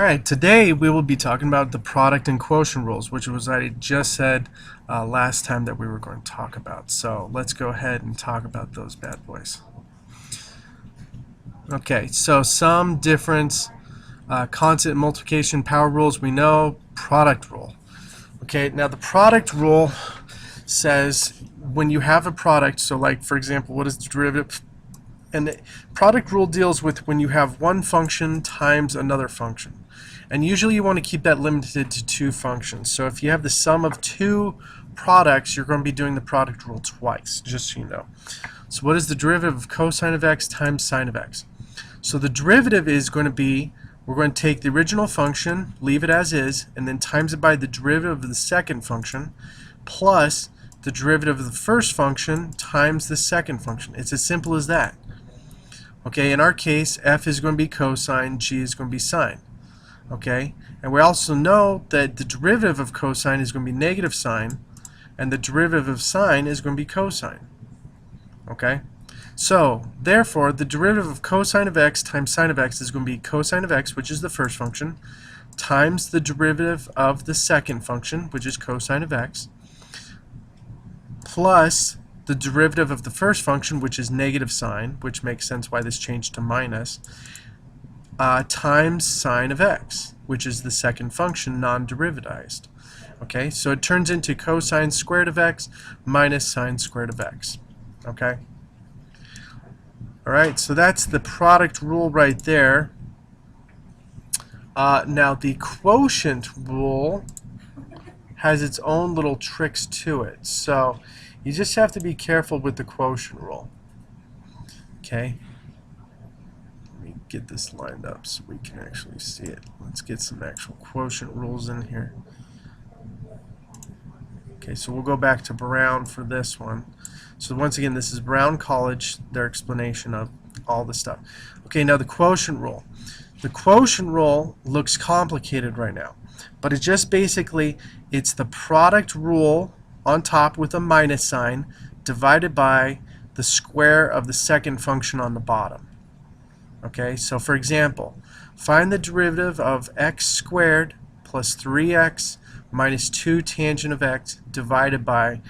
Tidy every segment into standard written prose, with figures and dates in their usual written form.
Alright, today we will be talking about the product and quotient rules, which was I just said last time that we were going to talk about. So let's go ahead and talk about those bad boys. Okay, so some difference, constant multiplication power rules we know, product rule. Okay, now the product rule says when you have a product, so like for example, what is the derivative? And the product rule deals with when you have one function times another function. And usually you want to keep that limited to two functions. So if you have the sum of two products, you're going to be doing the product rule twice, just so you know. So what is the derivative of cosine of x times sine of x? So the derivative is going to be, we're going to take the original function, leave it as is, and then times it by the derivative of the second function, plus the derivative of the first function times the second function. It's as simple as that. Okay, in our case, f is going to be cosine, g is going to be sine. Okay, and we also know that the derivative of cosine is going to be negative sine, and the derivative of sine is going to be cosine. Okay, so therefore the derivative of cosine of x times sine of x is going to be cosine of x, which is the first function, times the derivative of the second function, which is cosine of x, plus the derivative of the first function, which is negative sine, which makes sense why this changed to minus, times sine of x, which is the second function non-derivatized. Okay, so it turns into cosine squared of x minus sine squared of x. Okay? Alright, so that's the product rule right there. Now the quotient rule has its own little tricks to it. So you just have to be careful with the quotient rule. Okay? Get this lined up so we can actually see it. Let's get some actual quotient rules in here. Okay, so we'll go back to Brown for this one. So once again, this is Brown College, their explanation of all the stuff. Okay, now the quotient rule. The quotient rule looks complicated right now, but it's just basically, it's the product rule on top with a minus sign divided by the square of the second function on the bottom. Okay, so for example, find the derivative of x squared plus 3x minus 2 tangent of x divided by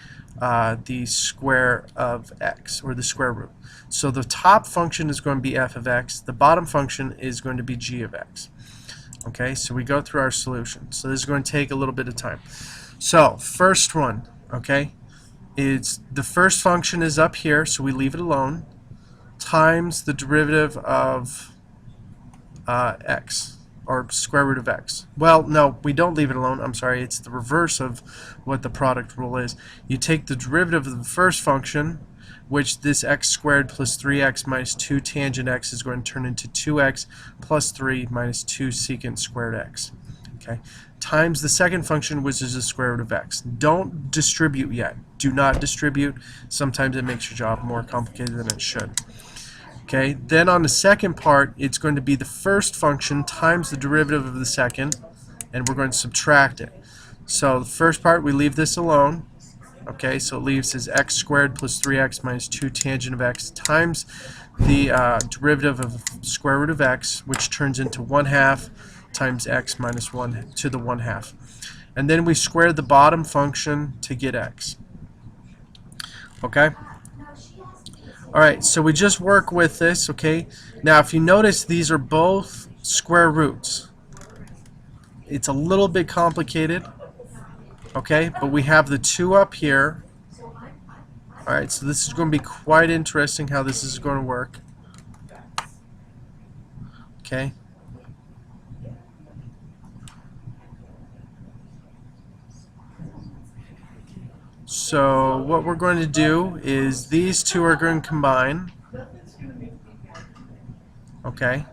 the square of x, or the square root. So the top function is going to be f of x, the bottom function is going to be g of x. Okay, so we go through our solution. So this is going to take a little bit of time. So first one, okay, is the first function is up here, so we leave it alone, times the derivative of x, or square root of x. Well, no, we don't leave it alone. I'm sorry, it's the reverse of what the product rule is. You take the derivative of the first function, which this x squared plus 3x minus 2 tangent x is going to turn into 2x plus 3 minus 2 secant squared x. Okay, times the second function, which is the square root of x. Don't distribute yet. Do not distribute. Sometimes it makes your job more complicated than it should. Okay, then on the second part, it's going to be the first function times the derivative of the second, and we're going to subtract it. So the first part, we leave this alone. Okay, so it leaves as x squared plus 3x minus 2 tangent of x times the derivative of square root of x, which turns into 1/2 times x minus 1 to the 1/2. And then we square the bottom function to get x. Okay? Alright, so we just work with this, okay? Now if you notice, these are both square roots. It's a little bit complicated, okay? But we have the 2 up here. Alright, so this is going to be quite interesting how this is going to work. Okay? So what we're going to do is these two are going to combine. Okay.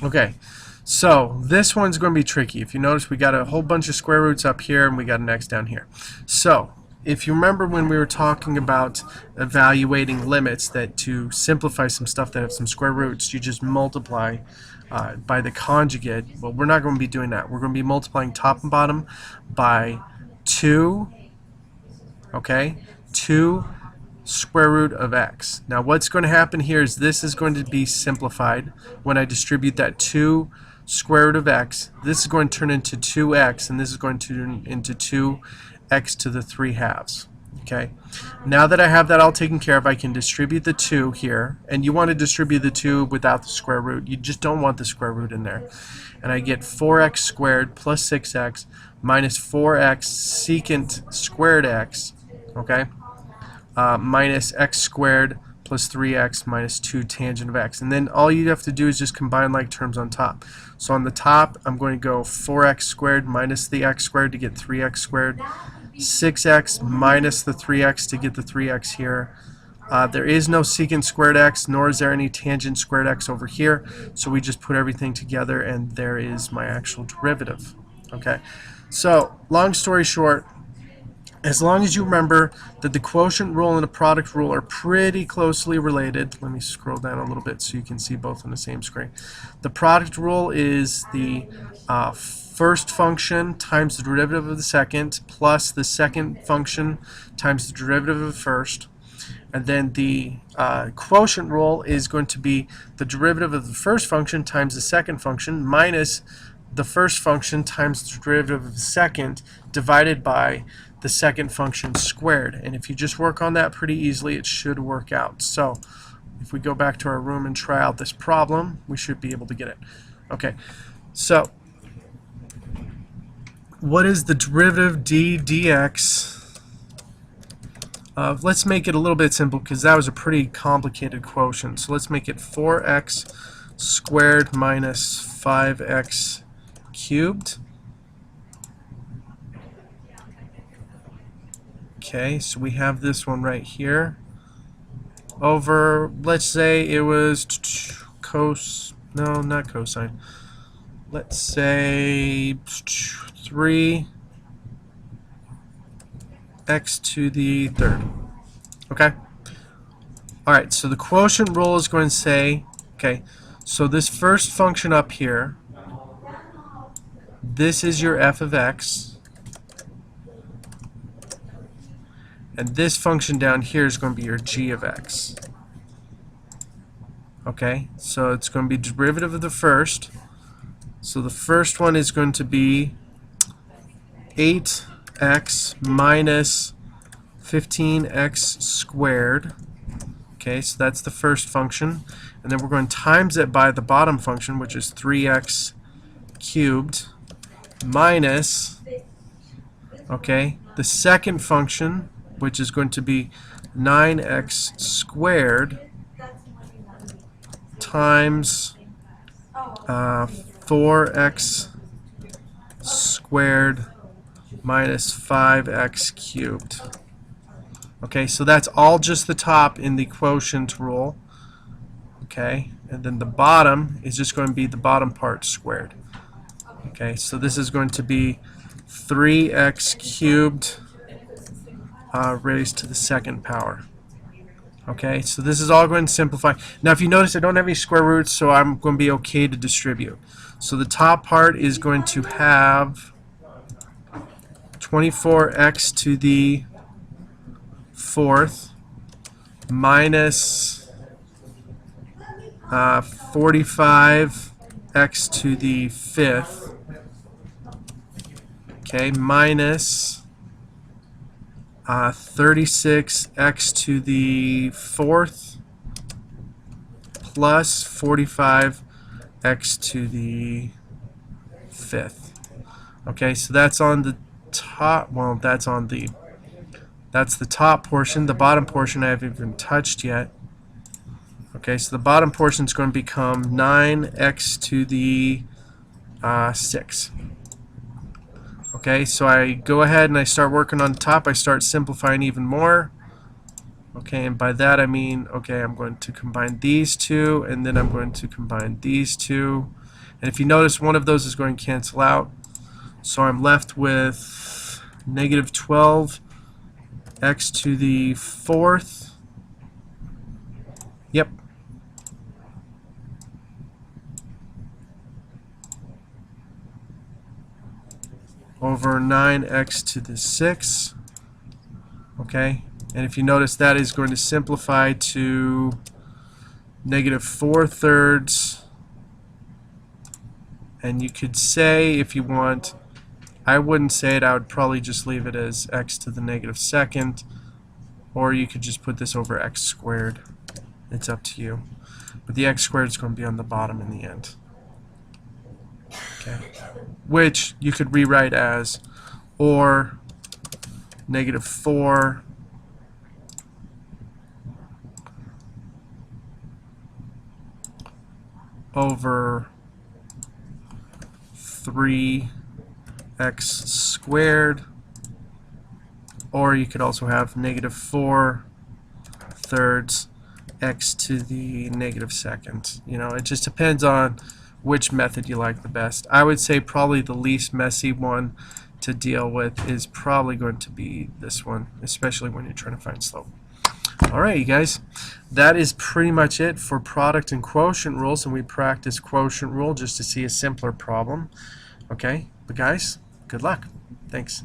Okay. So this one's going to be tricky. If you notice, we got a whole bunch of square roots up here and we got an x down here. So if you remember when we were talking about evaluating limits, that to simplify some stuff that have some square roots, you just multiply by the conjugate. Well, we're not going to be doing that. We're going to be multiplying top and bottom by 2, okay, 2 square root of x. Now what's going to happen here is this is going to be simplified when I distribute that 2 square root of x. This is going to turn into 2x, and this is going to turn into 2x to the 3 halves. Okay. Now that I have that all taken care of, I can distribute the 2 here, and you want to distribute the 2 without the square root. You just don't want the square root in there. And I get 4x squared plus 6x minus 4x secant squared x, okay, minus x squared plus 3x minus 2 tangent of x. And then all you have to do is just combine like terms on top. So on the top, I'm going to go 4x squared minus the x squared to get 3x squared. 6x minus the 3x to get the 3x here. There is no secant squared x, nor is there any tangent squared x over here, so we just put everything together and there is my actual derivative. Okay, so long story short, as long as you remember that the quotient rule and the product rule are pretty closely related. Let me scroll down a little bit so you can see both on the same screen. The product rule is the first function times the derivative of the second plus the second function times the derivative of the first. And then the quotient rule is going to be the derivative of the first function times the second function minus the first function times the derivative of the second divided by the second function squared. And if you just work on that pretty easily, it should work out. So if we go back to our room and try out this problem, we should be able to get it. Okay, so what is the derivative d dx of, let's make it a little bit simple because that was a pretty complicated quotient. So let's make it 4x squared minus 5x cubed. Okay, so we have this one right here over, let's say it was no, not cosine. Let's say 3x to the third. Okay? Alright, so the quotient rule is going to say, okay, so this first function up here, this is your f of x. And this function down here is going to be your g of x. Okay, so it's going to be derivative of the first. So the first one is going to be 8x minus 15x squared. Okay, so that's the first function. And then we're going to times it by the bottom function, which is 3x cubed minus, okay, the second function, which is going to be 9x squared times 4x squared minus 5x cubed. Okay, so that's all just the top in the quotient rule. Okay, and then the bottom is just going to be the bottom part squared. Okay, so this is going to be 3x cubed raised to the second power. Okay, so this is all going to simplify. Now if you notice I don't have any square roots, so I'm going to be okay to distribute. So the top part is going to have 24x to the fourth minus 45x to the fifth, okay, minus 36x to the fourth plus 45x to the fifth. Okay, so that's on the top, well, that's the top portion. The bottom portion I haven't even touched yet. Okay, so the bottom portion is going to become 9x to the 6. Okay, so I go ahead and I start working on the top. I start simplifying even more. Okay, and by that I mean, okay, I'm going to combine these two, and then I'm going to combine these two. And if you notice, one of those is going to cancel out. So I'm left with negative 12x to the fourth. Yep. Over 9x to the 6. Okay, And if you notice, that is going to simplify to -4/3. And you could say, if you want, I wouldn't say it, I would probably just leave it as x to the -2nd, or you could just put this over x squared. It's up to you. But the x squared is going to be on the bottom in the end. Okay. Which you could rewrite as or -4 over 3x squared, or you could also have -4/3 x to the -2nd. You know, it just depends on which method you like the best. I would say probably the least messy one to deal with is probably going to be this one, especially when you're trying to find slope. Alright, you guys, that is pretty much it for product and quotient rules, and we practice quotient rule just to see a simpler problem. Okay, but guys, good luck. Thanks.